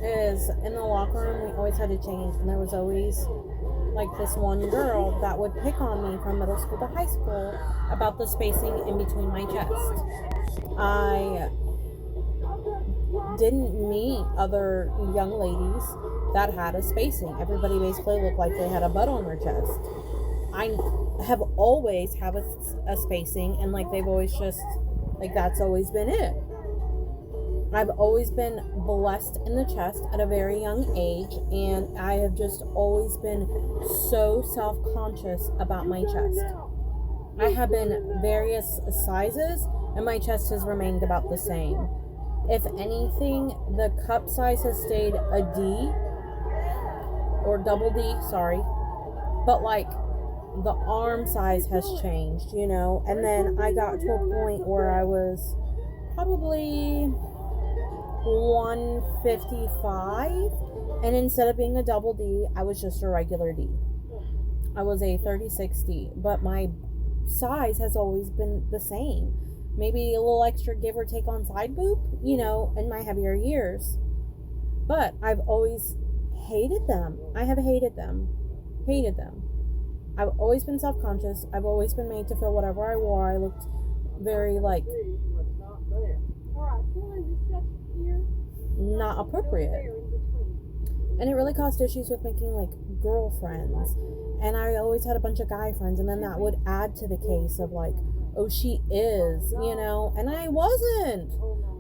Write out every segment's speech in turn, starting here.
is in the locker room, we always had to change, and there was always like this one girl that would pick on me from middle school to high school about the spacing in between my chest. I didn't meet other young ladies that had a spacing. Everybody basically looked like they had a butt on their chest. I have always have a spacing, and like they've always just like that's always been it. I've always been blessed in the chest at a very young age, and I have just always been so self-conscious about my chest. I have been various sizes, and my chest has remained about the same. If anything, the cup size has stayed a D, or double D, sorry. But like, the arm size has changed, you know? And then I got to a point where I was probably 155, and instead of being a double D, I was just a regular D. I was a 36D, but my size has always been the same. Maybe a little extra give or take on side boob, you know, in my heavier years. But I've always hated them. I have hated them. Hated them. I've always been self-conscious. I've always been made to feel whatever I wore, I looked very, like, not appropriate. And it really caused issues with making, like, girlfriends. And I always had a bunch of guy friends, and then that would add to the case of, like, oh, she is, you know? And I wasn't.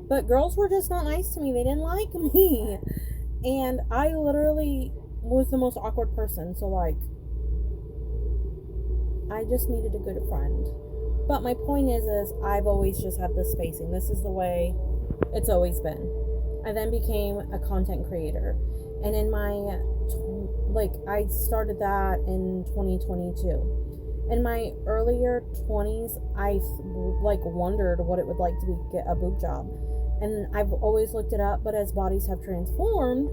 But girls were just not nice to me. They didn't like me. And I literally was the most awkward person. So, like, I just needed a good friend. But my point is I've always just had this spacing. This is the way it's always been. I then became a content creator. And in my, I started that in 2022. In my earlier 20s, I, wondered what it would like to get a boob job. And I've always looked it up, but as bodies have transformed,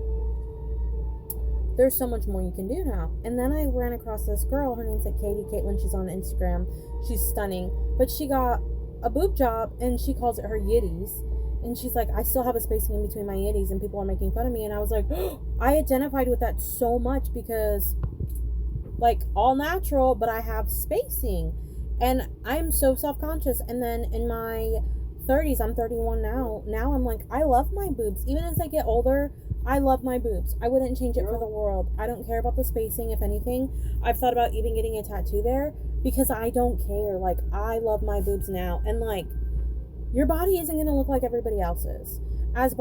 there's so much more you can do now. And then I ran across this girl, her name's like Katie Caitlin, she's on Instagram, she's stunning, but she got a boob job, and she calls it her yitties, and she's like, I still have a spacing in between my yitties, and people are making fun of me, and I was like, oh, I identified with that so much, because, like, all natural, but I have spacing, and I'm so self-conscious. And then in my 30s, I'm 31 now I'm like, I love my boobs, even as I get older, I love my boobs. I wouldn't change it for the world. I don't care about the spacing. If anything, I've thought about even getting a tattoo there, because I don't care. Like, I love my boobs now. And, like, your body isn't going to look like everybody else's. As